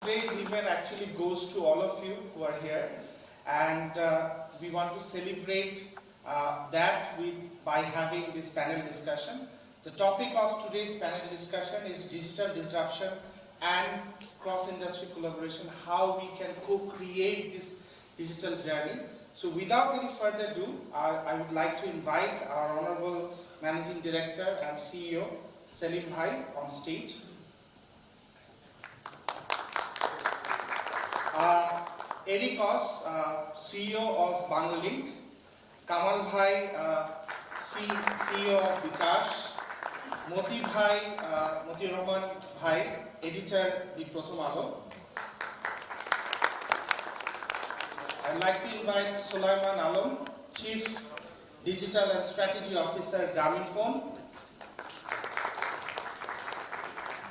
today's event actually goes to all of you who are here, and we want to celebrate by having this panel discussion. The topic of today's panel discussion is digital disruption and cross-industry collaboration, how we can co-create this digital journey. So without any further ado, I would like to invite our Honorable Managing Director and CEO, Selim Bhai, on stage. Eric Os, CEO of Banglalink, Kamal Bhai, CEO of Bikash, Moti Rahman Bhai, editor, The Prothom Alo. I'd like to invite Sulaiman Alam, Chief Digital and Strategy Officer, Grameenphone.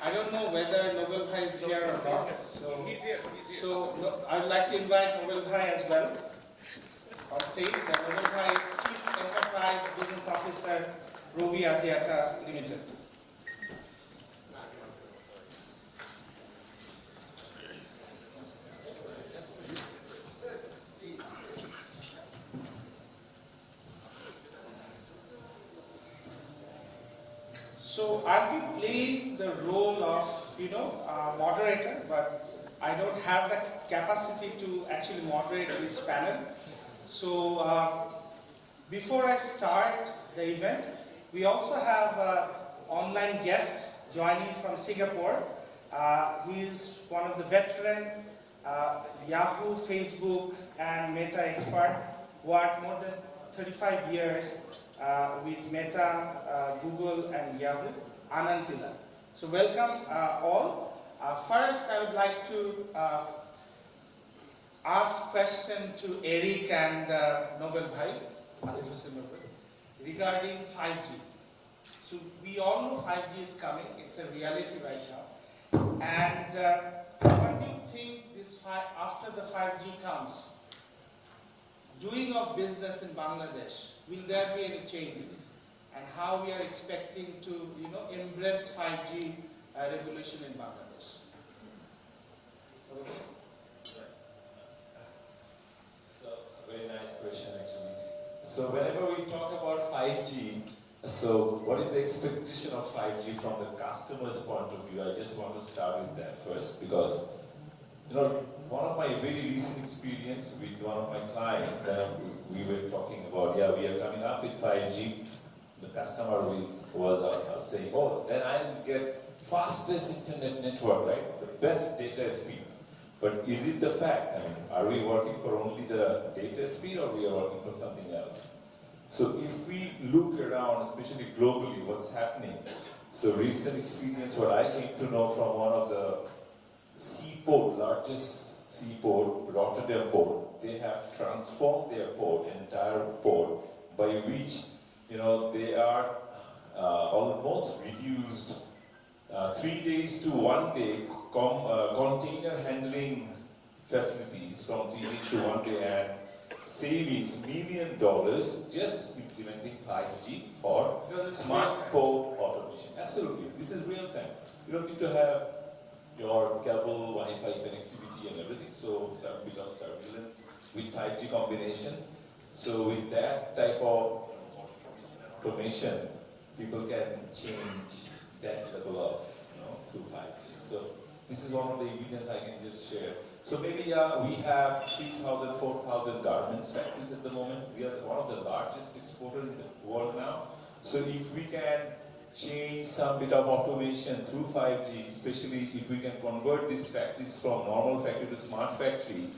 I don't know whether Nobel Bhai is here or not. He's here. So I'd like to invite Nobel Bhai as well on stage. Nobel Bhai is Chief Enterprise Business Officer, Robi Axiata Limited. So I'll be playing the role of, moderator, but I don't have the capacity to actually moderate this panel. So before I start the event, we also have an online guest joining from Singapore. He is one of the veteran Yahoo, Facebook, and Meta expert who worked more than 35 years with Meta, Google, and Yahoo, Anand Pillai. So welcome all. First, I would like to ask question to Eric and Nobel Bhai regarding 5G. So we all know 5G is coming; it's a reality right now. And what do you think after the 5G comes? Doing of business in Bangladesh, will there be any changes? And how we are expecting to, embrace 5G revolution in Bangladesh? Okay. So, a very nice question actually. So whenever we talk about 5G, so what is the expectation of 5G from the customer's point of view? I just want to start with that first because one of my very recent experience with one of my clients, we were talking about, we are coming up with 5G. The customer was saying, then I'll get fastest internet network, right? The best data speed. But is it the fact? Are we working for only the data speed or we are working for something else? So if we look around, especially globally, what's happening? So recent experience, what I came to know from one of the seaport, largest seaport, Rotterdam port, they have transformed their port, entire port, by which, they are almost reduced 3 days to 1 day container handling facilities from 3 days to 1 day and savings $1 million just implementing 5G for smart port automation. Absolutely, this is real time. You don't need to have your cable, Wi-Fi connectivity and everything, so some bit of surveillance with 5G combinations. So with that type of automation, people can change that level of, through 5G. So this is one of the evidence I can just share. So maybe we have 3,000, 4,000 garments factories at the moment. We are one of the largest exporters in the world now. So if we can change some bit of automation through 5G, especially if we can convert these factories from normal factory to smart factory,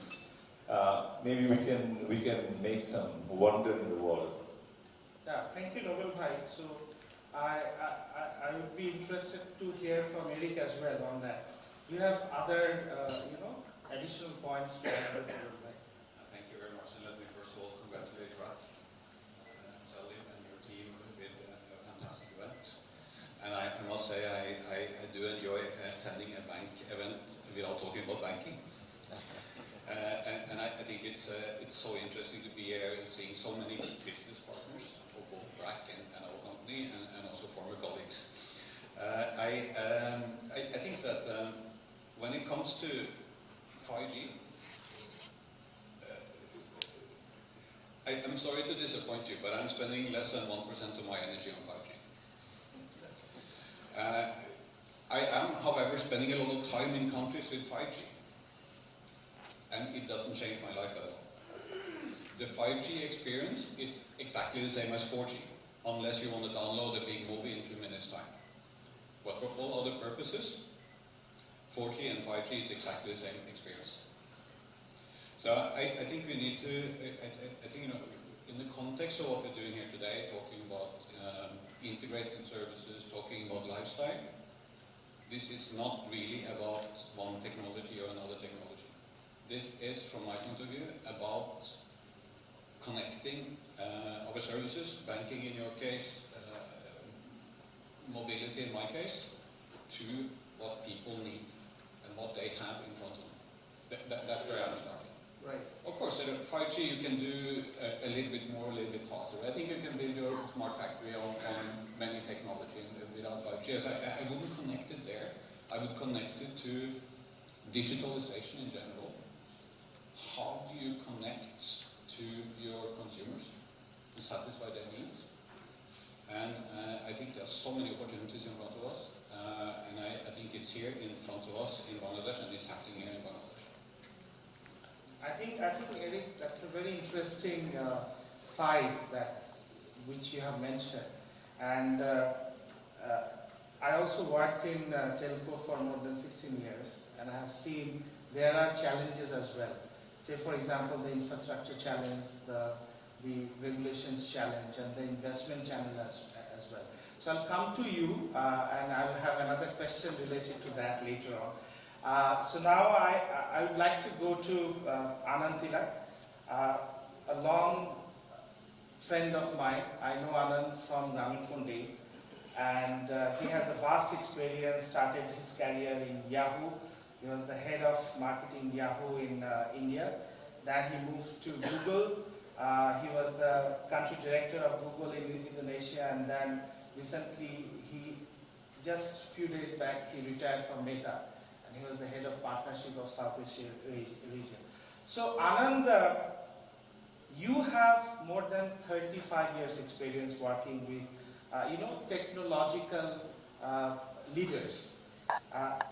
maybe we can make some wonder in the world. Yeah, thank you, Nobel Bhai. So I would be interested to hear from Eric as well on that. You have other, additional points to add. Thank you very much, and let me first of all congratulate Rat, Selim and your team with a fantastic event. And I must say I do enjoy attending a bank event without talking about banking. And I think it's so interesting to be here and seeing so many business partners of both BRAC and our company and also former colleagues. I think that when it comes to 5G. I'm sorry to disappoint you, but I'm spending less than 1% of my energy on 5G. I am, however, spending a lot of time in countries with 5G. And it doesn't change my life at all. The 5G experience is exactly the same as 4G, unless you want to download a big movie in 2 minutes' time. But for all other purposes, 4G and 5G is exactly the same experience. So I think we need to, I think, you know, in the context of what we're doing here today, talking about integrated services, talking about lifestyle, this is not really about one technology or another technology. This is, from my point of view, about connecting our services, banking in your case, mobility in my case, to what people need and what they have in front of them. That's where I'm starting. Right. Of course, 5G you can do a little bit more, a little bit faster. I think you can build your smart factory on many technology without 5G. I wouldn't connect it there. I would connect it to digitalization in general. How do you connect to your consumers to satisfy their needs? And I think there are so many opportunities in front of us. And I think it's here in front of us in Bangladesh, and it's happening here in Bangladesh. I think Eric, that's a very interesting side which you have mentioned. And I also worked in telco for more than 16 years, and I have seen there are challenges as well. Say, for example, the infrastructure challenge, the regulations challenge, and the investment challenge as well. So I'll come to you, and I'll have another question related to that later on. So now I would like to go to Anand Tilak, a long friend of mine. I know Anand from Grameenphone days, and he has a vast experience, started his career in Yahoo. He was the head of marketing Yahoo in India. Then he moved to Google. He was the country director of Google in Indonesia, and then recently, just a few days back, he retired from Meta. And he was the head of partnership of Southeast region. So Anand, you have more than 35 years experience working with, technological leaders.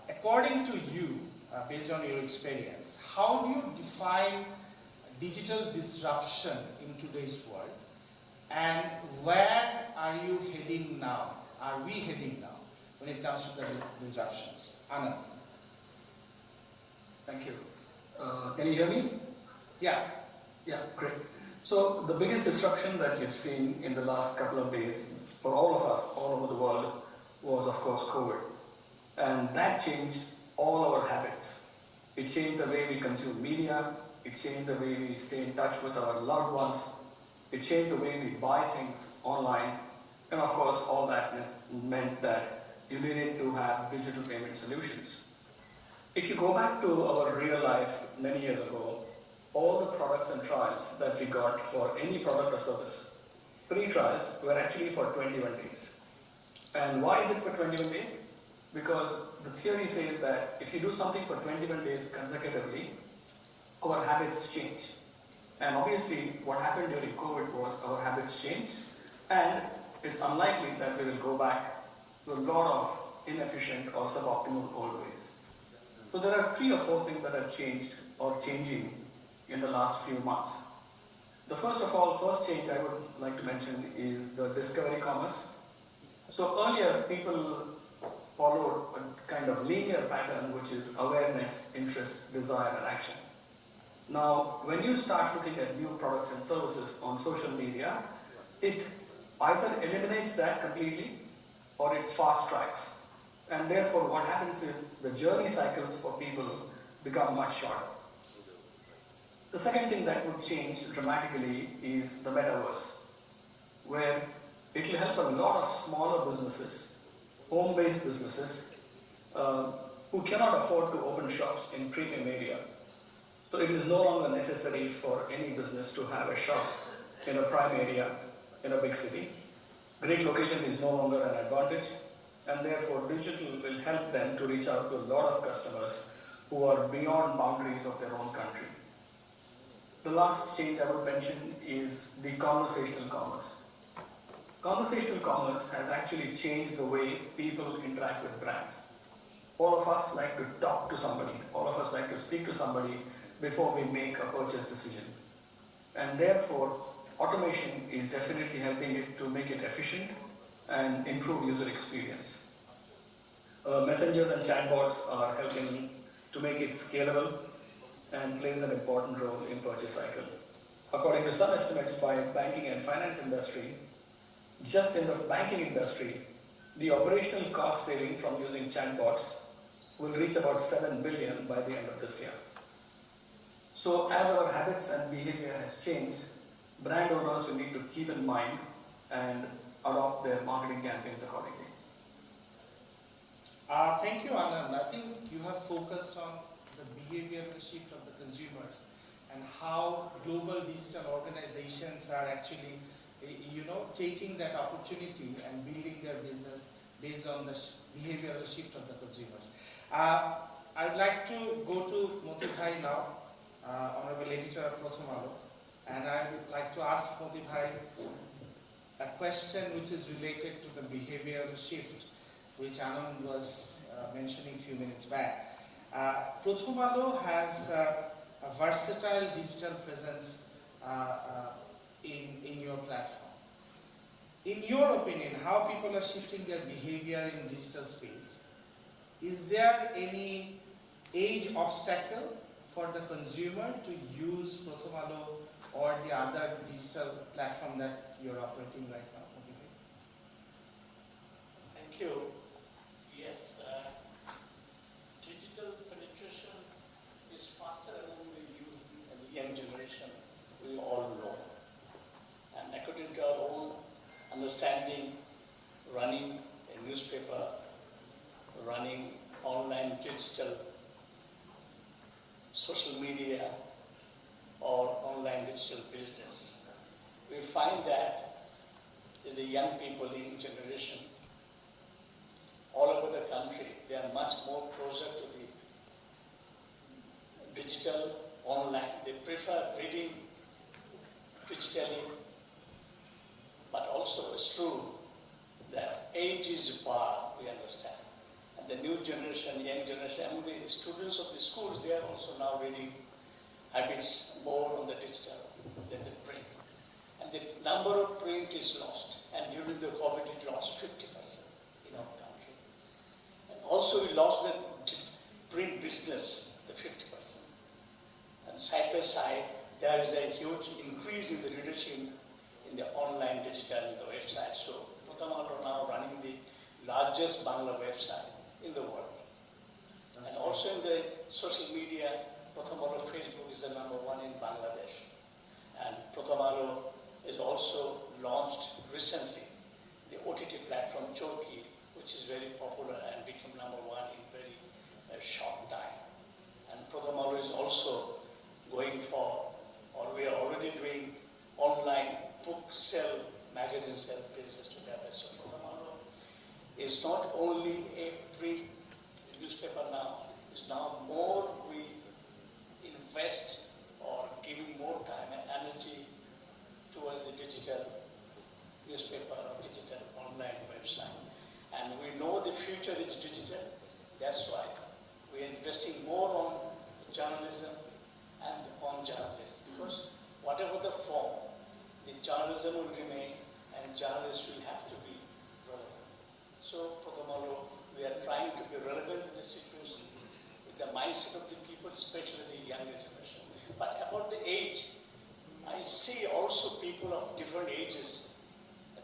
According to you, based on your experience, how do you define digital disruption in today's world? And where are you heading now? Are we heading now when it comes to the disruptions? Anand. Thank you. Can you hear me? Yeah. Yeah, great. So the biggest disruption that you've seen in the last couple of days for all of us, all over the world, was of course COVID. And that changed all our habits. It changed the way we consume media, it changed the way we stay in touch with our loved ones, it changed the way we buy things online, and of course all that meant that you needed to have digital payment solutions. If you go back to our real life many years ago, all the products and trials that we got for any product or service, free trials, were actually for 21 days. And why is it for 21 days? Because the theory says that if you do something for 21 days consecutively, our habits change. And obviously what happened during COVID was our habits changed, and it's unlikely that we will go back to a lot of inefficient or suboptimal old ways. So there are 3 or 4 things that have changed or changing in the last few months. The first change I would like to mention is the discovery commerce. So earlier people followed a kind of linear pattern, which is awareness, interest, desire, and action. Now, when you start looking at new products and services on social media, it either eliminates that completely or it fast tracks. And therefore what happens is the journey cycles for people become much shorter. The second thing that would change dramatically is the metaverse, where it will help a lot of smaller businesses, home-based businesses, who cannot afford to open shops in premium area. So it is no longer necessary for any business to have a shop in a prime area in a big city. Great location is no longer an advantage, and therefore digital will help them to reach out to a lot of customers who are beyond boundaries of their own country. The last change I would mention is the conversational commerce. Conversational commerce has actually changed the way people interact with brands. All of us like to talk to somebody, all of us like to speak to somebody before we make a purchase decision. And therefore, automation is definitely helping it to make it efficient and improve user experience. Messengers and chatbots are helping to make it scalable and plays an important role in purchase cycle. According to some estimates by banking and finance industry, just in the banking industry, the operational cost saving from using chatbots will reach about 7 billion by the end of this year. So as our habits and behavior has changed, brand owners will need to keep in mind and adopt their marketing campaigns accordingly. Thank you, Anand. I think you have focused on the behavioral shift of the consumers and how global digital organizations are actually, taking that opportunity and building their business based on the behavioral shift of the consumers. I'd like to go to Moti Bhai now, Honorable Editor of Pratham Alo, and I would like to ask Moti Bhai a question which is related to the behavioral shift, which Anand was mentioning a few minutes back. Pratham Alo has a versatile digital presence in your platform. In your opinion, how people are shifting their behavior in digital space? Is there any age obstacle for the consumer to use Pratham Alo or the other digital platform that you're operating right now? Thank you. Yes, digital penetration is faster among the youth and the young generation, we all know. And according to our own understanding, running a newspaper, running online digital, social media, or online digital business, we find that is the young people, the young generation, all over the country, they are much more closer to the digital, online. They prefer reading digitally, but also it's true that age is a bar, we understand. And the new generation, young generation, among the students of the schools, they are also now reading habits more on the digital than the print. And the number of print is lost. And during the COVID, it lost 50% in our country. And also we lost the print business, the 50%. And side by side, there is a huge increase in the readership in the online digital, in the website. So Pratham Alo now running the largest Bangla website in the world. And also in the social media, Pratham Alo Facebook is the #1 in Bangladesh. And Pratham Alo is also launched recently the OTT platform Chowki, which is very popular and became #1 in very short time. And Pratham Alo is also going for, or we are already doing online book sell, magazine sell business together. So Pratham Alo is not only a print newspaper now, it's now more we invest or giving more time and energy towards the digital newspaper or digital online website. And we know the future is digital. That's why we are investing more on journalism and on journalists. Because whatever the form, the journalism will remain and journalists will have to be relevant. So Pratham Alo, we are trying to be relevant in the situations with the mindset of the people, especially the younger generation. But about the age, I see also people of different ages,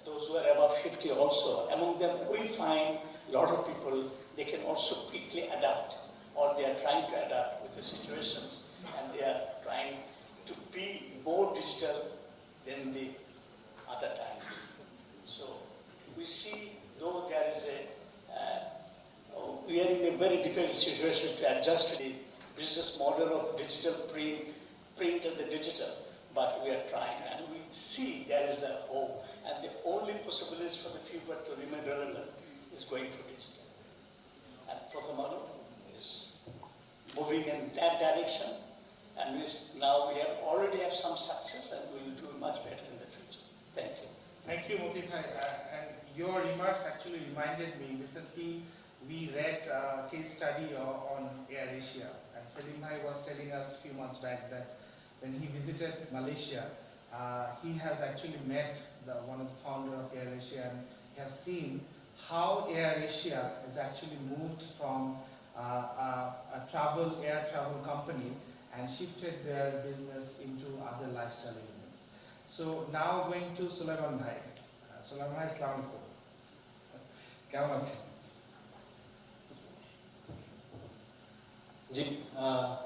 those who are above 50 also. Among them, we find a lot of people, they can also quickly adapt, or they are trying to adapt with the situations, and they are trying to be more digital than the other time. So we see, though there is we are in a very difficult situation to adjust to the business model of digital print and the digital, but we are trying, and we see there is the hope, and the only possibilities for the future to remain relevant is going for digital. And Pratham Alo is moving in that direction. And now we already have some success and we will do much better in the future. Thank you. Thank you, Moti Bhai. And your remarks actually reminded me, recently we read a case study on Air Asia. And Selim Bhai was telling us a few months back that when he visited Malaysia, he has actually met one of the founder of Air Asia, and he has seen how Air Asia has actually moved from a air travel company and shifted their business into other lifestyle elements. So now going to Sulaiman Bhai. Sulaiman Bhai, Assalamu alaikum. কেমন আছেন? জি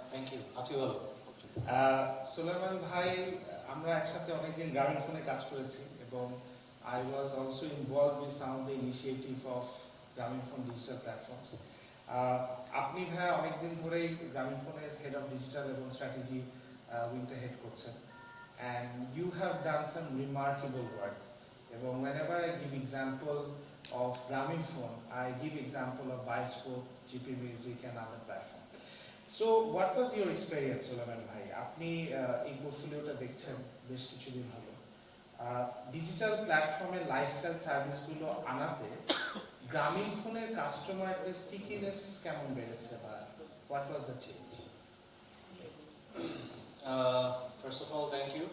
thank you আছি ভালো সুলাইমান ভাই, আমরা একসাথে অনেকদিন গ্রামীণ ফোনে কাজ করেছি এবং I was also involved with some of the initiative of গ্রামীণ ফোন ডিজিটাল প্ল্যাটফর্মস। আপনি ভাই অনেকদিন ধরেই গ্রামীণ ফোনের হেড অফ ডিজিটাল এবং স্ট্র্যাটেজি উইংটা হেড করছেন, and you have done some remarkable work. এবং whenever I give example of গ্রামীণ phone, I give example of Bioscope, GP Music and other platforms. So what was your experience, Sulaiman Bhai? আপনি এই পোর্টফোলিওটা দেখছেন বেশ কিছুদিন হলো। Digital প্ল্যাটফর্মে lifestyle সার্ভিসগুলো আনাতে গ্রামীণ ফোনের কাস্টমারদের স্টিকিনেস কেমন বেড়েছে বা what was the change? First of all, thank you.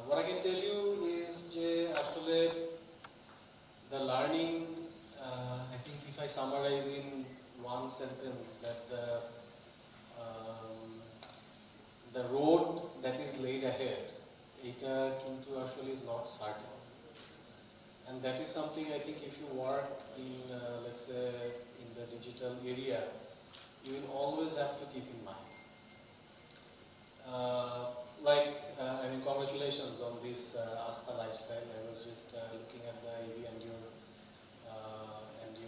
What I can tell you is যে আসলে the learning, I think if I summarize in one sentence, that the road that is laid ahead, এটা কিন্তু আসলে is not certain. And that is something I think if you work in, let's say, in the digital area, you will always have to keep in mind. I mean, congratulations on this Asta lifestyle. I was just looking at the AV and you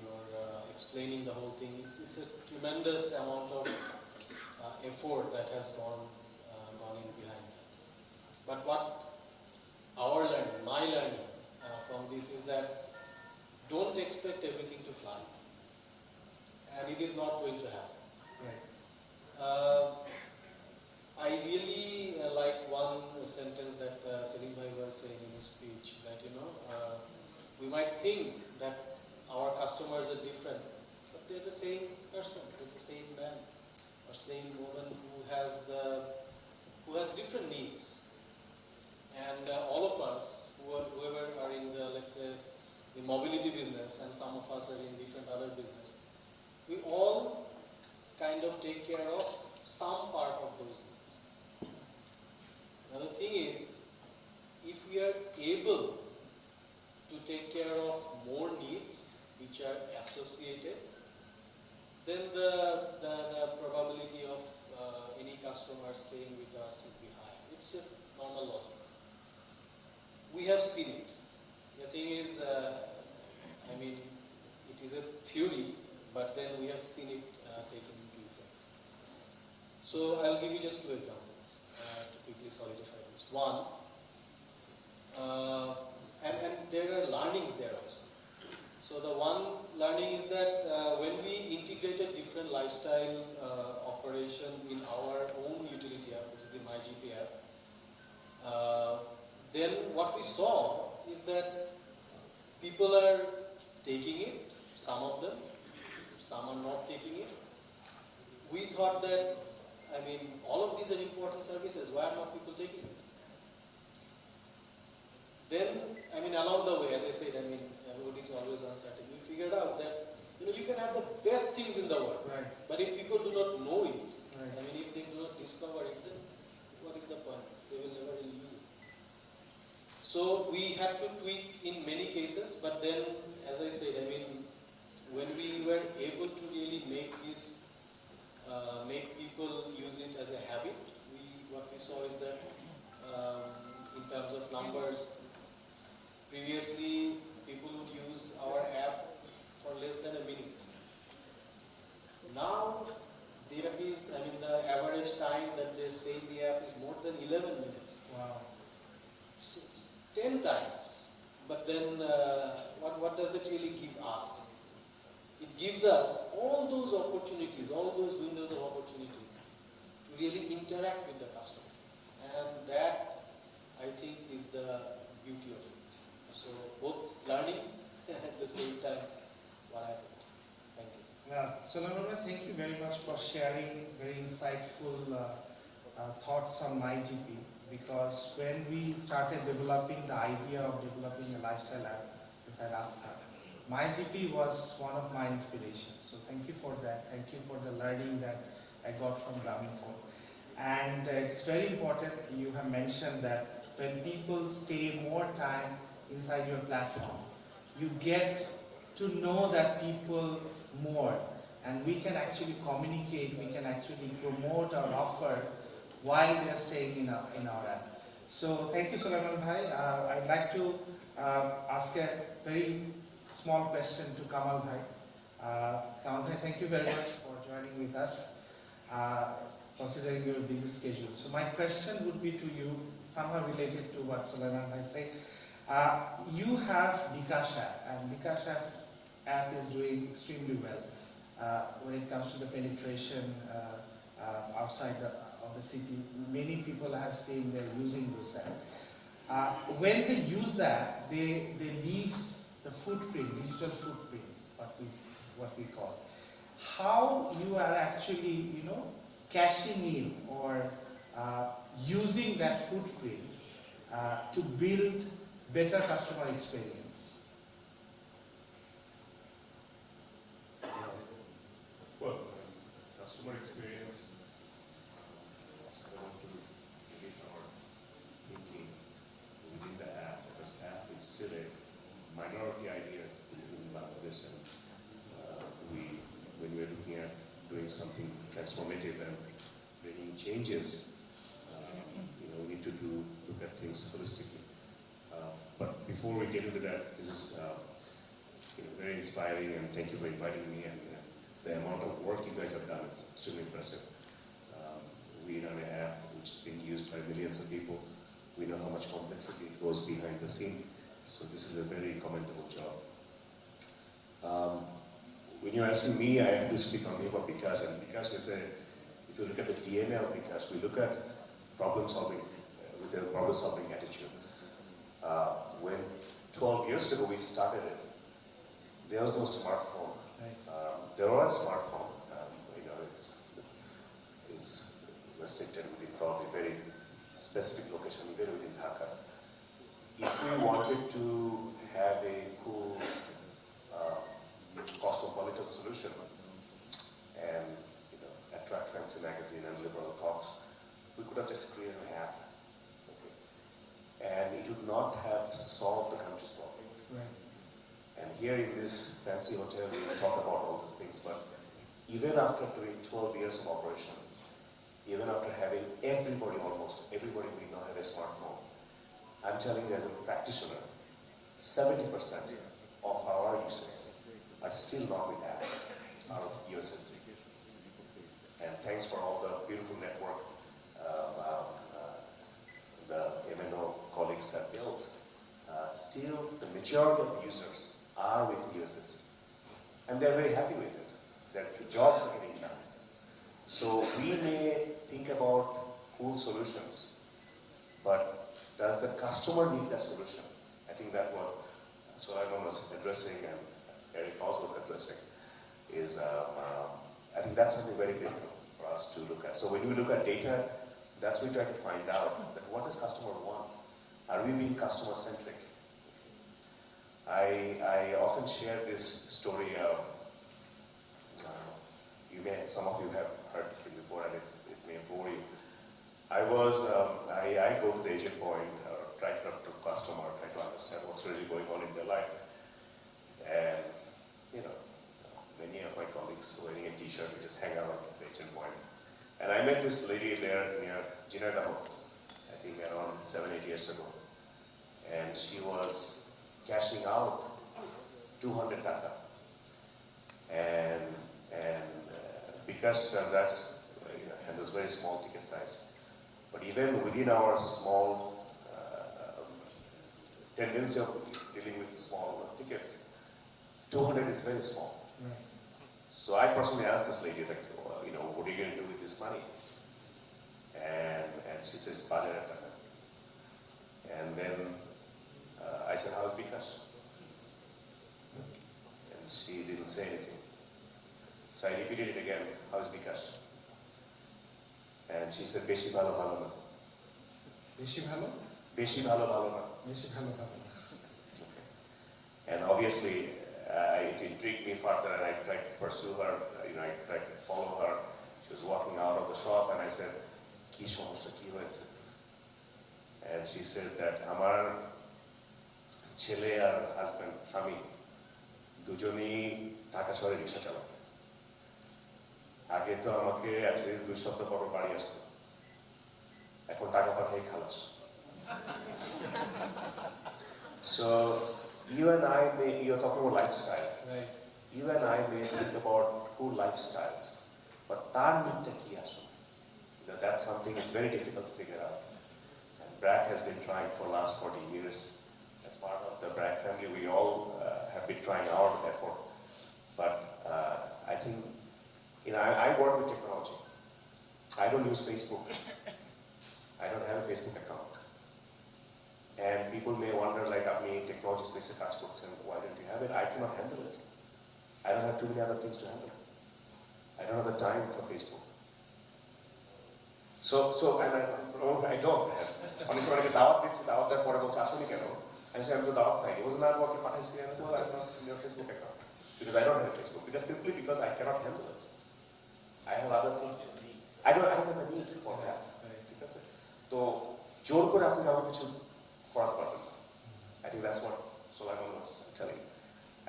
were explaining the whole thing. It's a tremendous amount of effort that has gone in behind. But what my learning from this is that don't expect everything to fly, and it is not going to happen. Right. I really liked one sentence that Selim Bhai was saying in his speech, that we might think that our customers are different, but they're the same person, they're the same man or same woman who has different needs. And all of us, whoever are in the, let's say, the mobility business, and some of us are in different other business, we all kind of take care of some part of those needs. Now the thing is, if we are able to take care of more needs which are associated, then the probability of any customer staying with us would be high. It's just normal logic. We have seen it. The thing is, I mean, it is a theory, but then we have seen it taken into effect. So I'll give you just two examples to quickly solidify this. One, and there are learnings there also. So the one learning is that when we integrated different lifestyle operations in our own utility app, which is the MyGP app, then what we saw is that people are taking it, some of them, some are not taking it. We thought that, I mean, all of these are important services, why are not people taking it? Then, I mean, along the way, as I said, I mean, everybody is always uncertain. We figured out that, you can have the best things in the world, Right. but if people do not know it, Right. I mean, if they do not discover it, then what is the point? They will never really use it. So we had to tweak in many cases, but then, as I said, I mean, when we were able to really make people use it as a habit, what we saw is that in terms of numbers, previously people would use our app for less than a minute. Now there is, I mean, the average time that they stay in the app is more than 11 minutes. Wow. So it's 10 times. But then what does it really give us? it gives us all those opportunities, all those windows of opportunities to really interact with the customer. And that, I think, is the beauty of it. So both learning at the same time what happened. Thank you. Sulaiman, thank you very much for sharing very insightful thoughts on MyGP, because when we started developing the idea of developing a lifestyle app inside Astha, MyGP was one of my inspirations. So thank you for that. Thank you for the learning that I got from Grameenphone. And it's very important, you have mentioned that when people stay more time inside your platform, you get to know that people more, and we can actually communicate, we can actually promote our offer while they are staying in our app. So thank you, Sulaiman Bhai. I'd like to ask a very small question to Kamal Bhai. Kamal Bhai, thank you very much for joining with us, considering your busy schedule. So my question would be to you, somehow related to what Sulaiman Bhai said. You have bKash app, and bKash app is doing extremely well when it comes to the penetration outside of the city. Many people have seen they're using this app. When they use that, they leave the footprint, digital footprint, what we call. How you are actually, cashing in or using that footprint to build better customer experience? Well, customer experience, I want to get our thinking within the app, because app is still a minority idea in Bangladesh, and when we're looking at doing something transformative and bringing changes, we need to look at things holistically. But before we get into that, this is very inspiring, and thank you for inviting me. And the amount of work you guys have done is extremely impressive. We run an app which is being used by millions of people. We know how much complexity goes behind the scene. So this is a very commendable job. When you're asking me, I have to speak on behalf of bKash, and bKash is if you look at the DNA of bKash, we look at problem solving with a problem solving attitude. When 12 years ago we started it, there was no smartphone. There was a smartphone. It's restricted within probably very specific location, even within Dhaka. If we wanted to have a cool cosmopolitan solution and attract fancy magazine and liberal thoughts, we could have just created an app. And it would not have solved the country's problem. Right. And here in this fancy hotel, we talk about all these things, but even after doing 12 years of operation, even after having almost everybody we know have a smartphone, I'm telling you as a practitioner, 70% of our users are still not with app out of USSD. And thanks for all the beautiful network the MNO colleagues have built, still the majority of users are with USSD. And they're very happy with it. Their jobs are getting done. So we may think about cool solutions, but does the customer need that solution? I think that's what Sulaiman was addressing and Eric also was addressing, is I think that's something very critical for us to look at. So when we look at data, that's what we try to find out, that what does customer want? Are we being customer-centric? I often share this story of, some of you have heard this thing before, and it may bore you. I go to the agent point, try to talk to the customer, try to understand what's really going on in their life. And, many of my colleagues wearing a t-shirt, we just hang out at the agent point. And I met this lady there near Jinadaho, I think around 7-8 years ago. And she was cashing out 200 taka. And bKash transacts, handles very small ticket size. But even within our small tendency of dealing with small tickets, 200 is very small. Right. So I personally asked this lady, like, well, you know, what are you going to do with this money? And she says, Bajar Taka. And then I said, how is Bikash? And she didn't say anything. So I repeated it again, how is Bikash? And she said, Beshi bhalo bhalo na. বেশি ভালো Beshi bhalo bhalo na. বেশি ভালো ভালো And obviously, it intrigued me further, and I tried to pursue her. You know, I tried to follow her. She was walking out of the shop, and I said, "Ki সমস্যা কি হয়েছে?" And she said that আমার ছেলে আর husband স্বামী দুজনেই ঢাকা শহরে রিক্সা চালায়। আগে তো আমাকে অ্যাটলিস্ট 2 সপ্তাহ পর বাড়ি আসতো, এখন টাকা পাঠাই খালাস। So you and I may, you're talking about lifestyle. Right. You and I may think about good lifestyles, but তার মধ্যে কি আসলে? You know, that's something that's very difficult to figure out. And Bragg has been trying for the last 40 years. As part of the Bragg family, we all have been trying our effort. But I think, you know, I work with technology. I don't use Facebook. I don't have a Facebook account. And people may wonder, like, আপনি technology space কাজ করছেন, why don't you have it? I cannot handle it. I don't have too many other things to handle. I don't have the time for Facebook. And I don't have. অনেক সময় অনেকে দাওয়াত দিচ্ছে, দাওয়াত দেওয়ার পরে বলছে আসলে কেন? আমি বলছি, আমি তো দাওয়াত নাই। It was not working, পাঠাইছি, আমি তো I'm not in your Facebook account. Because I don't have Facebook. Simply because I cannot handle it. I have other things. I don't have the need for that. ঠিক আছে? তো জোর করে আপনি আমার কিছু করাতে পারবেন না। I think that's what Sulaiman was telling.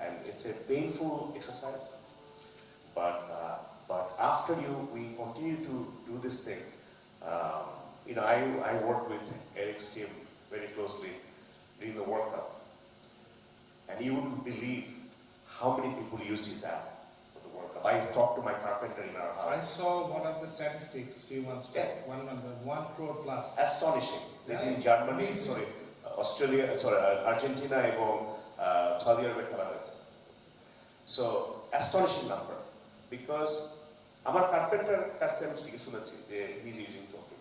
And it's a painful exercise, but after we continue to do this thing. You know, I work with Eric's team very closely during the World Cup, and you wouldn't believe how many people used his app for the World Cup. I talked to my carpenter in our I house. saw one of the statistics few months back. Yeah. 1 crore plus. Astonishing. Yeah. In Germany, Amazing. sorry, Australia, sorry, Argentina এবং Saudi Arabia খেলা হয়েছে। So astonishing number, because আমার carpenter কাছ থেকে আমি শুনেছি যে he's using Tofi.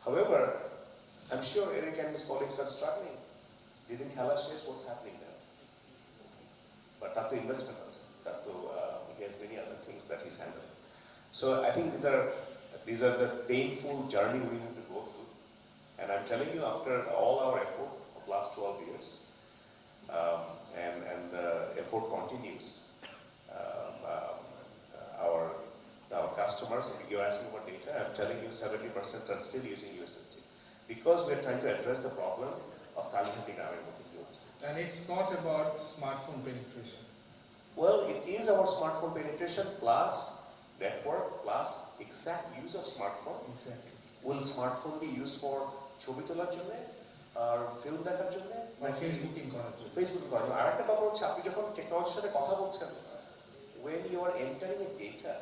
However, I'm sure Eric and his colleagues are struggling. Didn't খেলা শেষ, what's happening there? But তার তো investment আছে, তার তো he has many other things that he's handling. So I think these are the painful journey we have to go through. And I'm telling you, after all our effort of last 12 years, and the effort continues, our customers, if you're asking about data, I'm telling you 70% are still using USSD. Because we're trying to address the problem of Kalihati Grammar Motives. And it's not about smartphone penetration. Well, it is about smartphone penetration plus network plus exact use of smartphone. Exactly. Will smartphone be used for ছবি তোলার জন্য আর film দেখার জন্য By Facebooking করার জন্য। Facebook করার জন্য? আরেকটা ব্যাপার হচ্ছে, আপনি যখন টেকনোলজির সাথে কথা বলছেন, when you are entering a data,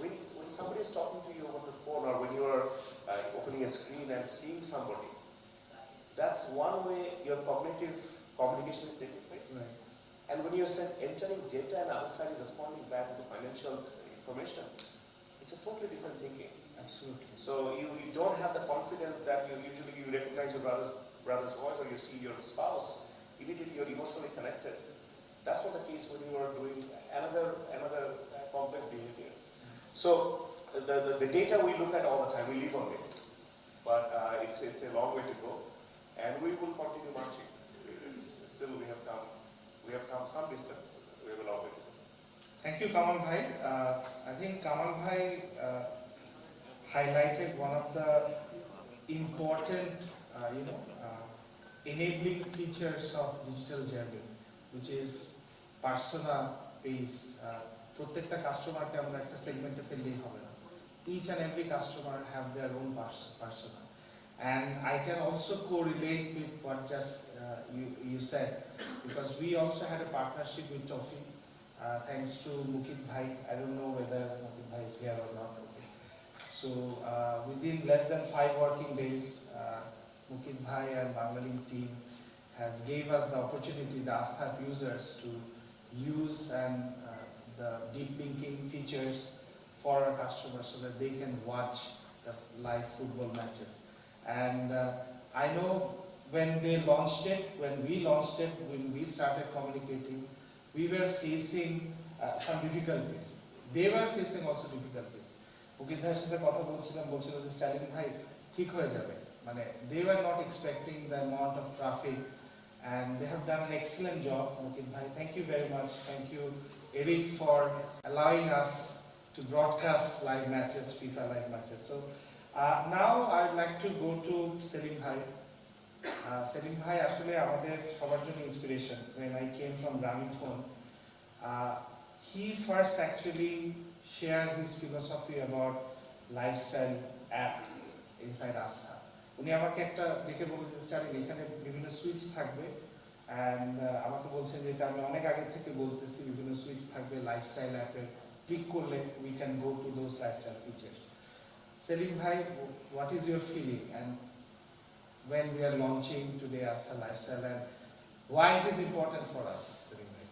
when somebody is talking to you over the phone, or when you are opening a screen and seeing somebody, that's one way your cognitive communication is taking place. Right. And when you're entering data and other side is responding back with the financial information, it's a totally different thinking. Absolutely. So you don't have the confidence that you recognize your brother's voice, or you see your spouse, immediately you're emotionally connected. That's not the case when you are doing another complex behavior. So the data we look at all the time, we live on it, but it's a long way to go, and we will continue marching. Still we have come some distance. We have a long way to go. Thank you, Kamal Bhai. I think Kamal Bhai highlighted one of the important, enabling features of digital journey, which is persona base. প্রত্যেকটা কাস্টমারকে আমরা একটা সেগমেন্টে ফেললেই হবে না। Each and every customer have their own persona. And I can also correlate with what just you said, because we also had a partnership with Tofi, thanks to Mukit Bhai. I don't know whether Mukit Bhai is here or not. Okay. So within less than 5 working days, Mukit Bhai and Banglalink team has gave us the opportunity, the Astha users, to use and the deep linking features for our customers so that they can watch the live football matches. And I know when they launched it, when we launched it, when we started communicating, we were facing some difficulties. They were facing also difficulties. উকিল ভাইয়ের সাথে কথা বলছিলাম, বলছিল যে Stalin ভাই ঠিক হয়ে যাবে, মানে they were not expecting the amount of traffic, and they have done an excellent job. Mukil bhai, thank you very much. Thank you, Eric, for allowing us to broadcast live matches, FIFA live matches. So now I'd like to go to Selim bhai. Selim bhai আসলে আমাদের সবার জন্য inspiration. When I came from Grameenphone, he first actually shared his philosophy about lifestyle app inside Astha. উনি আমাকে একটা দেখে বলছেন starting এখানে বিভিন্ন সুইচ থাকবে, অ্যান্ড আমাকে বলছেন যে এটা আমি অনেক আগে থেকে বলতেছি, বিভিন্ন সুইচ থাকবে লাইফস্টাইল অ্যাপে, ক্লিক করলে we can go to those lifestyle features. Salim ভাই, what is your feeling and when we are launching today Astha Lifestyle and why it is important for us? Selim bhai.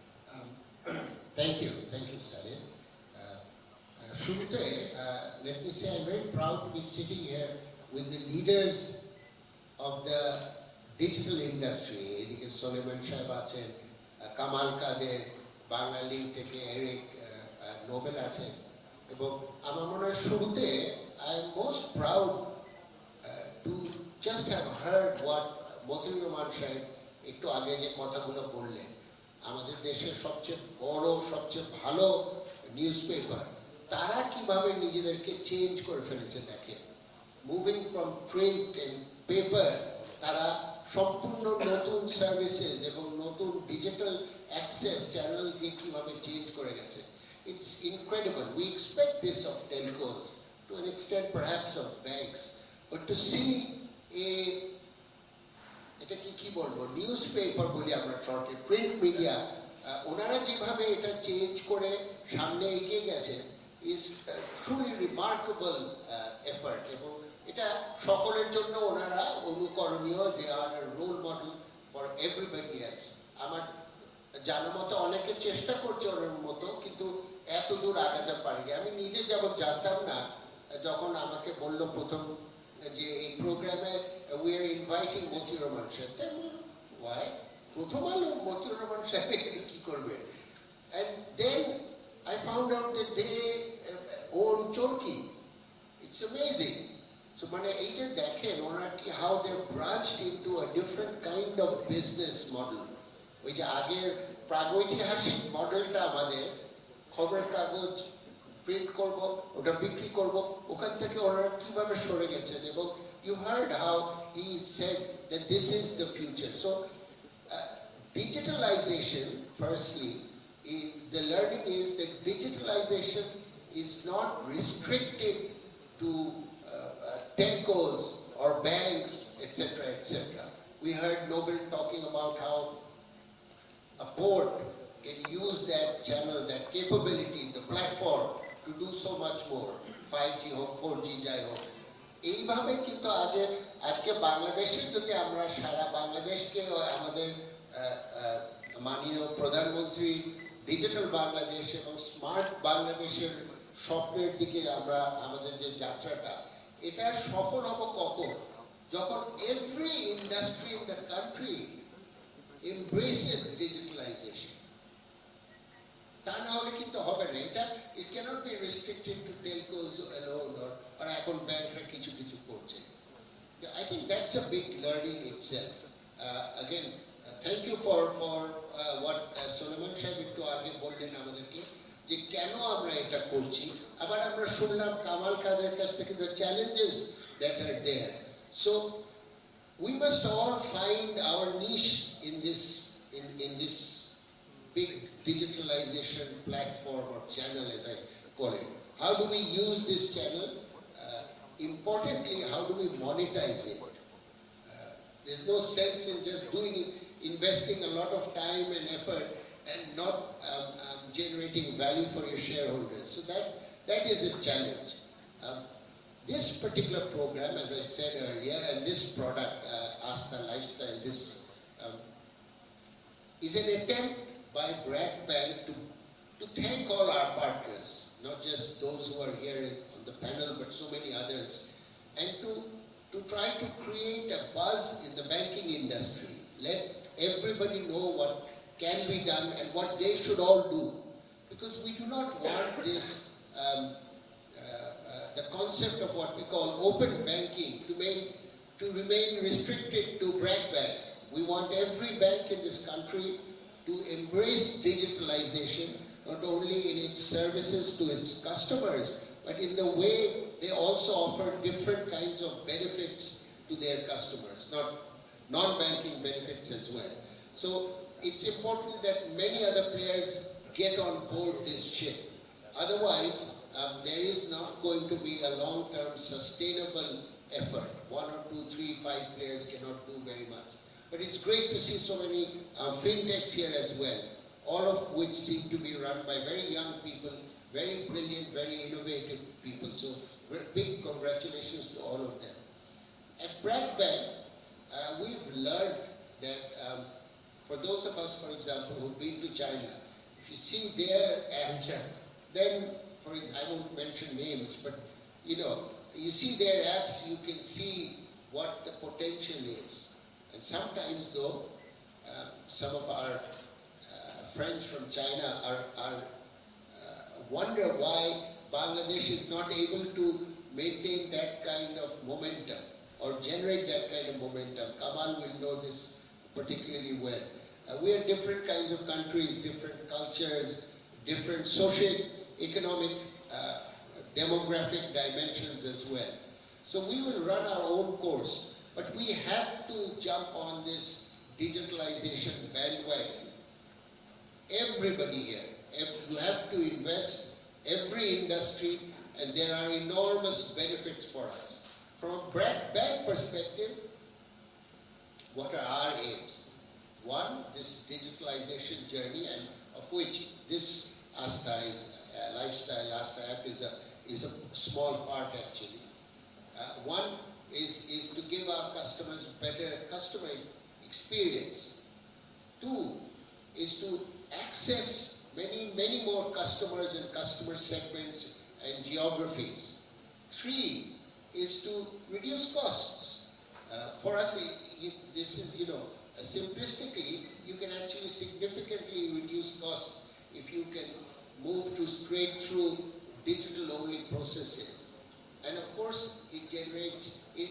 Thank you, Salim. Shurute, let me say I'm very proud to be sitting here with the leaders of the digital industry. Edike Soleiman Shaheb achen, Kamal Kader, Banglalink থেকে Eric, Nobel achen. এবং আমার মনে হয় শুরুতে I am most proud to just have heard what Motiur Rahman সাহেব একটু আগে যে কথাগুলো বললেন। আমাদের দেশের সবচেয়ে বড়, সবচেয়ে ভালো নিউজ পেপার, তারা কিভাবে নিজেদেরকে চেঞ্জ করে ফেলেছে দেখেন। Moving from print and paper, তারা সম্পূর্ণ নতুন সার্ভিসেস এবং নতুন ডিজিটাল অ্যাক্সেস চ্যানেল দিয়ে কিভাবে চেঞ্জ করে গেছে। It's incredible. We expect this of telcos, to an extent perhaps of banks, but to see এটা কি বলবো, নিউজ পেপার বলি আমরা শর্টে, প্রিন্ট মিডিয়া, ওনারা যেভাবে এটা চেঞ্জ করে সামনে এগিয়ে গেছেন ইজ ট্রুলি রিমার্কেবল এফার্ট, এবং এটা সকলের জন্য ওনারা অনুকরণীয়। They are role model for everybody else. আমার জানা মতো অনেকে চেষ্টা করছে ওনার মতো, কিন্তু এত দূর আগাতে পারিনি। আমি নিজে যেমন জানতাম না, যখন আমাকে বললো প্রথম যে এই প্রোগ্রামে we are inviting Motiur Rahman সাহেব, ওয়াই প্রথম আলো মতিউর রহমান সাহেব এখানে কি করবে? And then I found out that they own Chorki. It's amazing. So মানে এই যে দেখেন ওনারা কি how they branched into a different kind of business model. ওই যে আগের প্রাগৈতিহাসিক মডেলটা আমাদের খবরের কাগজ প্রিন্ট করব, ওটা বিক্রি করব, ওখান থেকে ওনারা কিভাবে সরে গেছেন। এবং you heard how he said that this is the future. So digitalization, firstly, the learning is that digitalization is not restricted to telcos or banks, etc., etc. We heard Nobel talking about how a port can use that channel, that capability, the platform to do so much more. 5G হোক, 4G যাই হোক। এইভাবে কিন্তু আজকে বাংলাদেশে যদি আমরা সারা বাংলাদেশকে আমাদের মাননীয় প্রধানমন্ত্রী ডিজিটাল বাংলাদেশ এবং স্মার্ট বাংলাদেশের স্বপ্নের দিকে আমরা আমাদের যে যাত্রাটা, এটা সফল হব কখন? যখন every industry in the country embraces digitalization. তা না হলে কিন্তু হবে না। এটা it cannot be restricted to telcos alone or এখন ব্যাংকরা কিছু কিছু করছে। I think that's a big learning itself. Again, thank you for what Soleiman সাহেব একটু আগে বললেন আমাদেরকে যে কেন আমরা এটা করছি। আবার আমরা শুনলাম কামাল কাদের কাছ থেকে the challenges that are there. So we must all find our niche in this big digitalization platform or channel, as I call it. How do we use this channel? Importantly, how do we monetize it? There's no sense in just investing a lot of time and effort and not generating value for your shareholders. So that is a challenge. This particular program, as I said earlier, and this product, Astha Lifestyle, this is an attempt by BRAC Bank to to thank all our partners, not just those who are here on the panel, but so many others, and to try to create a buzz in the banking industry. Let everybody know what can be done and what they should all do. Because we do not want this, the concept of what we call open banking to remain restricted to BRAC. We want every bank in this country to embrace digitalization, not only in its services to its customers, but in the way they also offer different kinds of benefits to their customers, not non-banking benefits as well. So it's important that many other players get on board this ship. Otherwise, there is not going to be a long-term sustainable effort. 1 or 2, 3, 5 players cannot do very much. But it's great to see so many fintechs here as well, all of which seem to be run by very young people, very brilliant, very innovative people. So big congratulations to all of them. At BRAC Bank, we've learned that for those of us, for example, who've been to China, if you see their apps, then, I won't mention names, but you see their apps, you can see what the potential is. And sometimes though, some of our friends from China are wonder why Bangladesh is not able to maintain that kind of momentum or generate that kind of momentum. Kamal will know this particularly well. We are different kinds of countries, different cultures, different socio-economic, demographic dimensions as well. So we will run our own course, but we have to jump on this digitalization bandwagon. Everybody here, you have to invest, every industry, and there are enormous benefits for us. From a bank perspective, what are our aims? One, this digitalization journey, and of which this Asta is Lifestyle Asta app is a small part actually. One is to give our customers better customer experience. Two is to access many more customers and customer segments and geographies. Three is to reduce costs. For us, this is, simplistically, you can actually significantly reduce costs if you can move to straight-through digital-only processes. And of course, it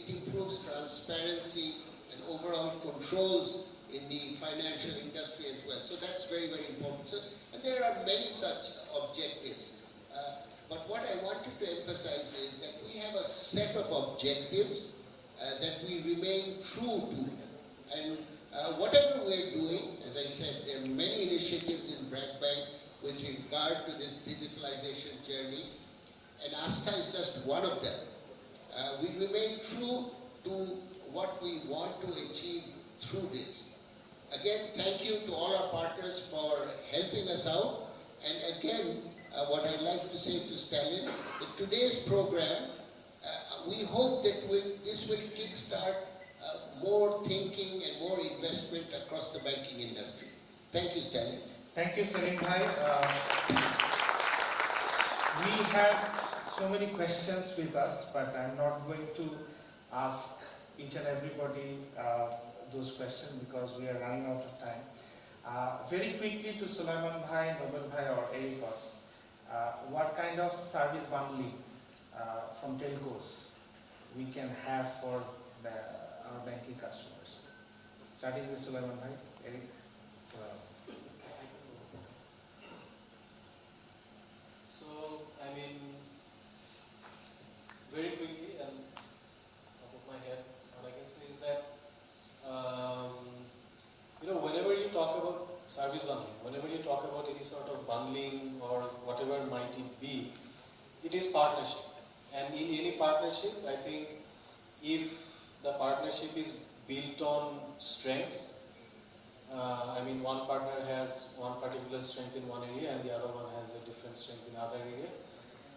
improves transparency and overall controls in the financial industry as well. So that's very, very important. And there are many such objectives. But what I wanted to emphasize is that we have a set of objectives that we remain true to. And whatever we're doing, as I said, there are many initiatives in BRAC Bank with regard to this digitalization journey, and Asta is just one of them. We remain true to what we want to achieve through this. Again, thank you to all our partners for helping us out. And again, what I'd like to say to Stalin, that today's program, we hope that this will kickstart more thinking and more investment across the banking industry. Thank you, Stalin. Thank you, Salim Bhai. We have so many questions with us, but I'm not going to ask each and everybody those questions because we are running out of time. Very quickly to Sulaiman Bhai, Nobel Bhai or Ericos, what kind of service bundling from telcos we can have for our banking customers? Starting with Sulaiman Bhai, Eric. So, very quickly and top of my head, what I can say is that, whenever you talk about service bundling, whenever you talk about any sort of bundling or whatever might it be, it is partnership. And in any partnership, I think if the partnership is built on strengths, one partner has one particular strength in one area and the other one has a different strength in other area,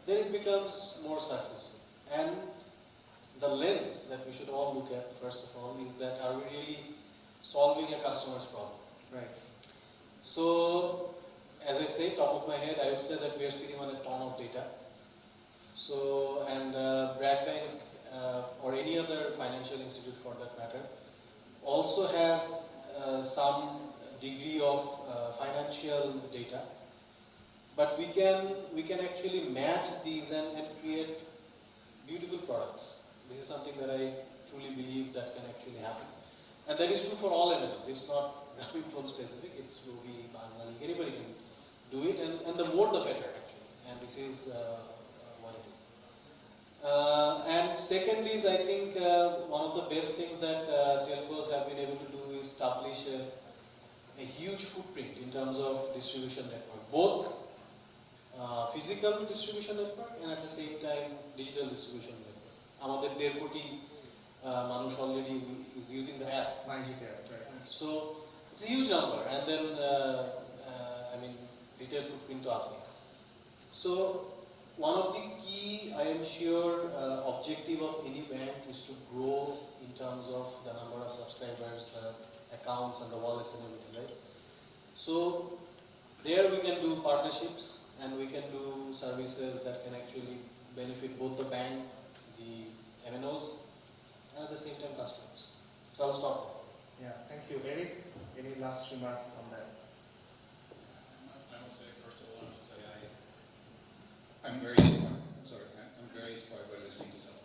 then it becomes more successful. And the lens that we should all look at, first of all, is that are we really solving a customer's problem? Right. So, as I say, top of my head, I would say that we are sitting on a ton of data. So, and Bragg Bank or any other financial institute for that matter also has some degree of financial data. But we can actually match these and create beautiful products. This is something that I truly believe that can actually happen. And that is true for all MNOs. It's not Grameenphone specific, it's Robi, Bangla, anybody can do it, and the more the better actually. And this is what it is. And second is, I think one of the best things that telcos have been able to do is establish a huge footprint in terms of distribution network, both physical distribution network and at the same time digital distribution network. আমাদের 1.5 কোটি মানুষ already is using the app. So it's a huge number, and then I mean retail footprint to আছে. So one of the key, I am sure, objective of any bank is to grow in terms of the number of subscribers, the accounts and the wallets and everything, right? So there we can do partnerships and we can do services that can actually benefit both the bank, the MNOs, and at the same time customers. So I'll stop there. Yeah, thank you. Eric, any last remark on that? I would say, first of all, I would say I'm very inspired. I'm very inspired by listening to Sal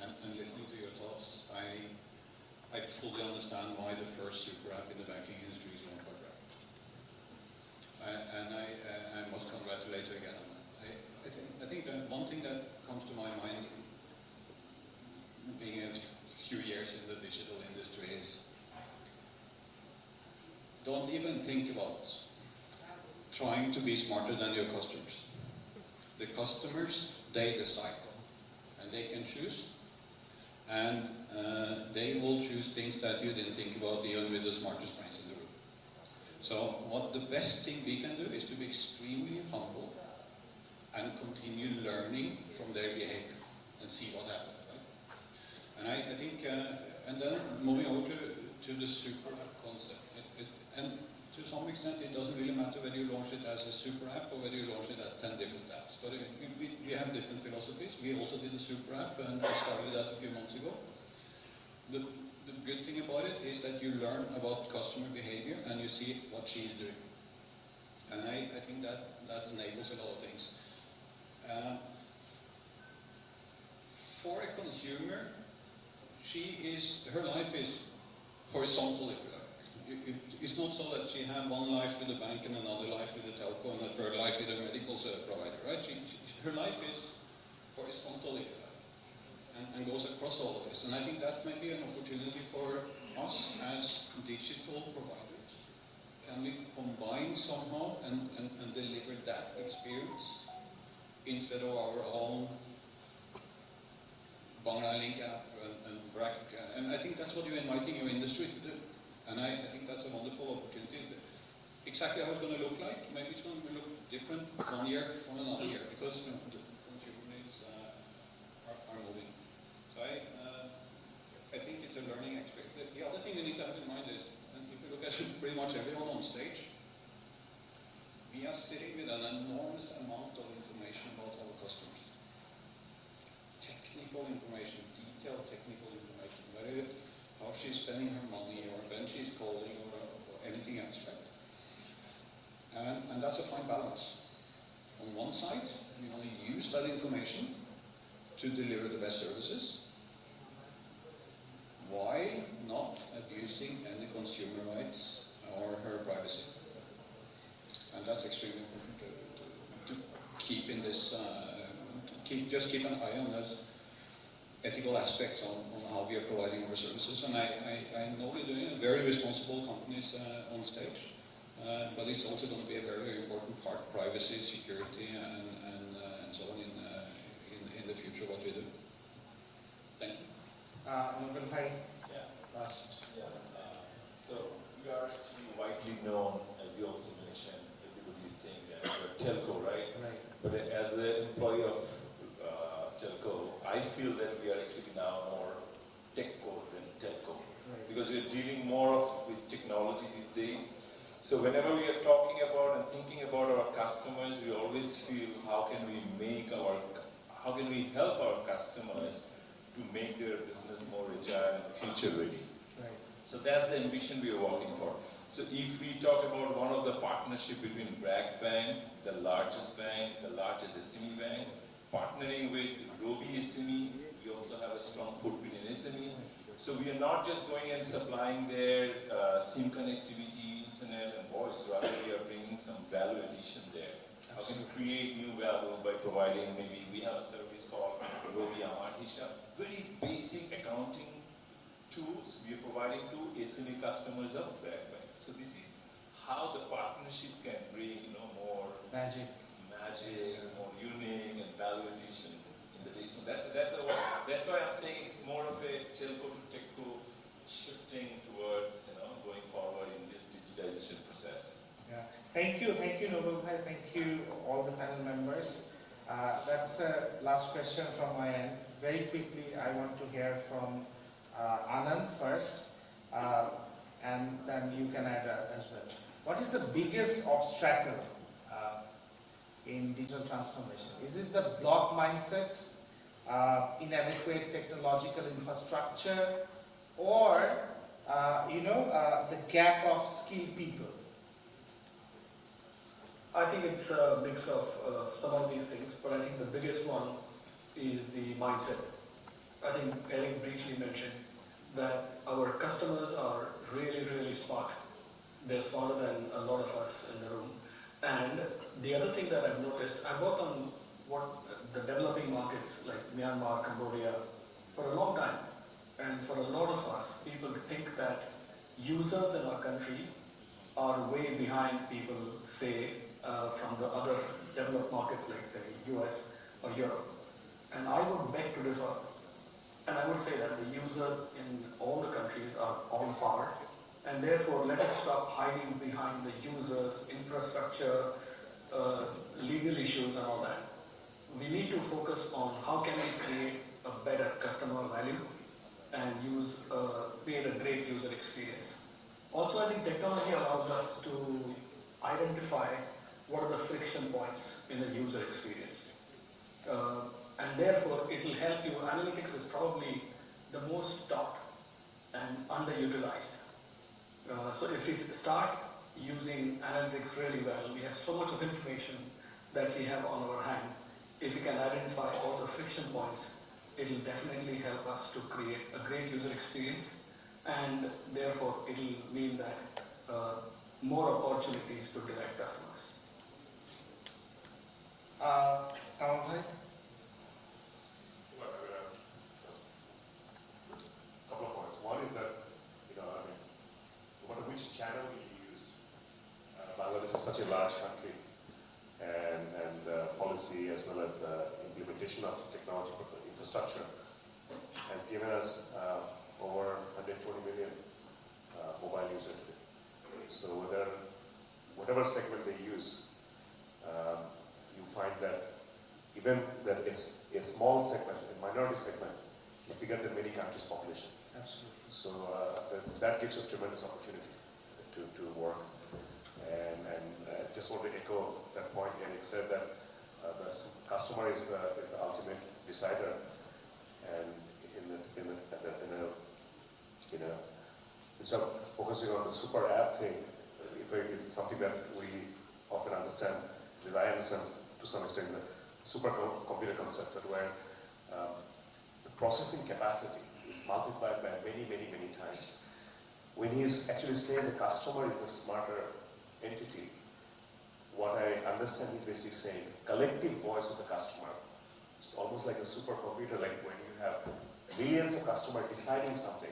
and listening to your thoughts. I fully understand why the first super app in the banking industry is launched by Bragg. And I must congratulate you again on that. I think that one thing that comes to my mind, being a few years in the digital industry, is don't even think about trying to be smarter than your customers. The customers, they decide, and they can choose, and they will choose things that you didn't think about even with the smartest brains in the room. So what the best thing we can do is to be extremely humble and continue learning from their behavior and see what happens. Right? And I think, and then moving over to the super app concept. And to some extent, it doesn't really matter whether you launch it as a super app or whether you launch it at 10 different apps. But we have different philosophies. We also did a super app, and we started that a few months ago. The good thing about it is that you learn about customer behavior and you see what she's doing. And I think that enables a lot of things. For a consumer, her life is horizontal, if you like. It's not so that she had one life with the bank and another life with the telco and a third life with a medical provider, right? Her life is horizontal, if you like, and goes across all of this. And I think that may be an opportunity for us as digital providers. Can we combine somehow and deliver that experience instead of our own Bangla Link app and Bragg? And I think that's what you're inviting your industry to do. And I think that's a wonderful opportunity. Exactly how it's going to look like, maybe it's going to look different 1 year from another year, because the consumer needs are moving. So I think it's a learning aspect. The other thing we need to have in mind is, and if you look at pretty much everyone on stage, we are sitting with an enormous amount of information about our customers. Technical information, detailed technical information, whether how she's spending her money, or when she's calling, or anything else, right? And that's a fine balance. On one side, we want to use that information to deliver the best services, while not abusing any consumer rights or her privacy. And that's extremely important to keep in this, just keep an eye on those ethical aspects on how we are providing our services. And I know we're doing very responsible companies on stage, but it's also going to be a very, very important part, privacy, security, and so on in the future, what we do. Thank you. Noble Bhai, Yeah. last. So you are actually widely known, as you also mentioned, everybody is saying that you're a telco, right? Right. But as an employee of telco, I feel that we are actually now more techco than telco. Right. Because we're dealing more with technology these days, So whenever we are talking about and thinking about our customers, we always feel how can we help our customers to make their business more agile and future ready. Right. So that's the ambition we are working for. So if we talk about one of the partnership between BRAC Bank, the largest SME bank, partnering with Robi SME, we also have a strong footprint in SME. So we are not just going and supplying their SIM connectivity, internet and voice, rather we are bringing some value addition there. How can we create new value by providing, maybe we have a service called Robi Amartisha, very basic accounting tools we are providing to SME customers of BRAC Bank. So this is how the partnership can bring, more Magic. more unique and value addition in the digital. That's why I'm saying it's more of a telco to techco shifting towards, going forward in this digitization process. Yeah. Thank you, Nobel Bhai. Thank you, all the panel members. That's the last question from my end. Very quickly, I want to hear from Anand first, and then you can add as well. What is the biggest obstacle in digital transformation? Is it the block mindset, inadequate technological infrastructure, or the gap of skilled people? I think it's a mix of some of these things, but I think the biggest one is the mindset. I think Eric briefly mentioned that our customers are really, really smart. They're smarter than a lot of us in the room. And the other thing that I've noticed, I've worked on the developing markets like Myanmar, Cambodia for a long time. And for a lot of us, people think that users in our country are way behind people, say, from the other developed markets like, say, US or Europe. And I would beg to differ. And I would say that the users in all the countries are on par. And therefore, let us stop hiding behind the users, infrastructure, legal issues and all that. We need to focus on how can we create a better customer value and create a great user experience. Also, I think technology allows us to identify what are the friction points in the user experience. And therefore, it will help you. Analytics is probably the most taught and underutilized. So if we start using analytics really well, we have so much of information that we have on our hand. If we can identify all the friction points, it will definitely help us to create a great user experience, and therefore it will mean that more opportunities to delight customers. Kamal Bhai? Well, a couple of points. One is that, no matter which channel we use, Bangladesh is such a large country, and policy as well as the implementation of technology infrastructure has given us over 120 million mobile users today. So whatever segment they use, you find that even that it's a small segment, a minority segment, is bigger than many countries' population. Absolutely. So that gives us tremendous opportunity to work. And just want to echo that point. Eric said that the customer is the ultimate decider. And instead of focusing on the super app thing, it's something that we often understand, that I understand to some extent, the super computer concept, that where the processing capacity is multiplied by many, many, many times. When he's actually saying the customer is the smarter entity, what I understand he's basically saying, collective voice of the customer. It's almost like a supercomputer, like when you have millions of customers deciding something,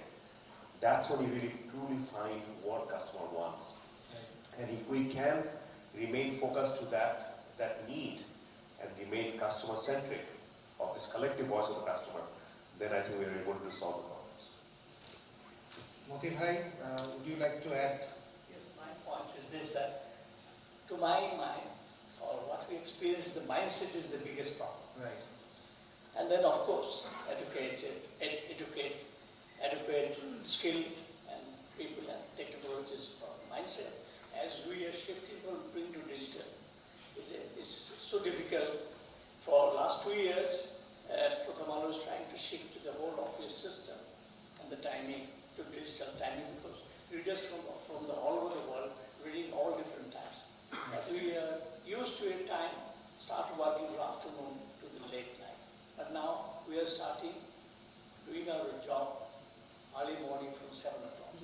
that's when you really truly find what customer wants. And if we can remain focused to that need and remain customer-centric of this collective voice of the customer, then I think we are able to solve the problems. Moti Bhai, would you like to add? Yes, my point is this, that to my mind, or what we experience, the mindset is the biggest problem. Right. And then, of course, adequate skilled and people and technologies for mindset, as we are shifting from print to digital, is so difficult. For last 2 years, Pratham Aalo is trying to shift to the whole office system and the timing to digital timing, because readers from all over the world reading all different times. But we are used to a time, start working from afternoon to the late night. But now we are starting doing our job early morning from 7 o'clock.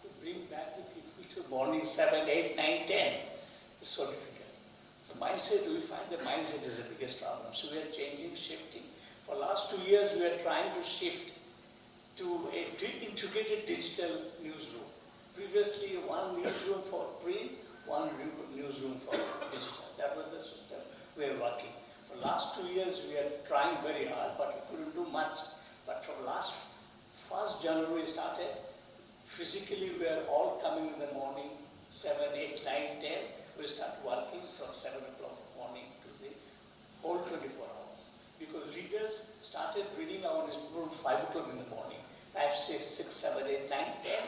To bring back the people to morning 7, 8, 9, 10 is so difficult. So mindset, we find the mindset is the biggest problem. So we are changing, shifting. For last 2 years, we are trying to shift to a integrated digital newsroom. Previously, one newsroom for print, one newsroom for digital. That was the system we are working. For last 2 years, we are trying very hard, but we couldn't do much. But from last 1st January started, physically we are all coming in the morning, 7, 8, 9, 10. We start working from 7 o'clock morning to the whole 24 hours. Because readers started reading our newspaper from 5 o'clock in the morning. 5, 6, 6, 7, 8, 9, 10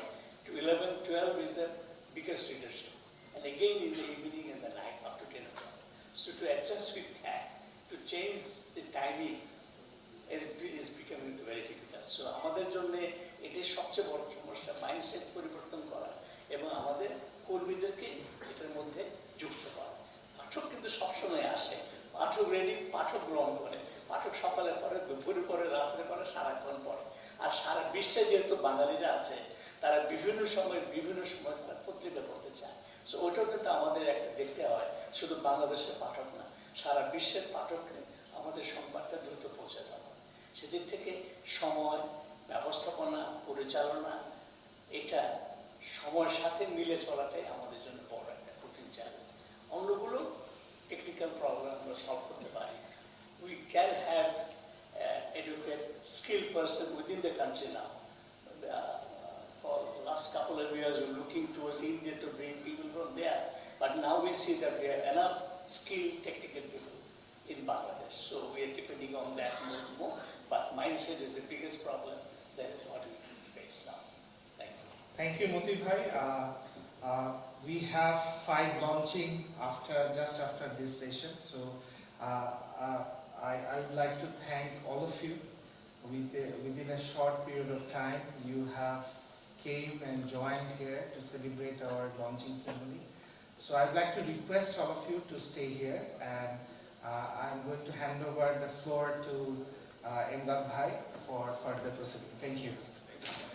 to 11, 12 is the biggest readership. And again in the evening and the night up to 10 o'clock. So to adjust with that, to change the timing is becoming very difficult. So আমাদের জন্য এটাই সবচেয়ে বড় সমস্যা, mindset পরিবর্তন করা এবং আমাদের কর্মীদেরকে এটার মধ্যে যুক্ত করা। পাঠক কিন্তু সবসময় আসে, পাঠক রেডি, পাঠক গ্রহণ করে, পাঠক সকালে পড়ে, দুপুরে পড়ে, রাত্রে পড়ে, সারাক্ষণ পড়ে। আর সারা বিশ্বে যেহেতু বাঙালিরা আছে, তারা বিভিন্ন সময় তারা পত্রিকা পড়তে চায়। সো ওইটাও কিন্তু আমাদের একটা দেখতে হয়, শুধু বাংলাদেশের পাঠক না, সারা বিশ্বের পাঠককে আমাদের সংবাদটা দ্রুত পৌঁছে দেওয়া। সেদিক থেকে সময়, ব্যবস্থাপনা, পরিচালনা, এটা সময়ের সাথে মিলে চলাটাই আমাদের জন্য বড় একটা কঠিন চ্যালেঞ্জ। অন্যগুলো টেকনিক্যাল প্রবলেম আমরা সলভ করতে পারি। We can have educate, skilled person within the country now. For the last couple of years, we're looking towards India to bring people from there. But now we see that we have enough skilled technical people in Bangladesh. So we are depending on that more and more. But mindset is the biggest problem. That is what we face now. Thank you. Thank you, Moti Bhai. We have 5 launching just after this session. So I would like to thank all of you. Within a short period of time, you have came and joined here to celebrate our launching ceremony. So I'd like to request all of you to stay here, and I'm going to hand over the floor to Imdad Bhai for further proceeding. Thank you.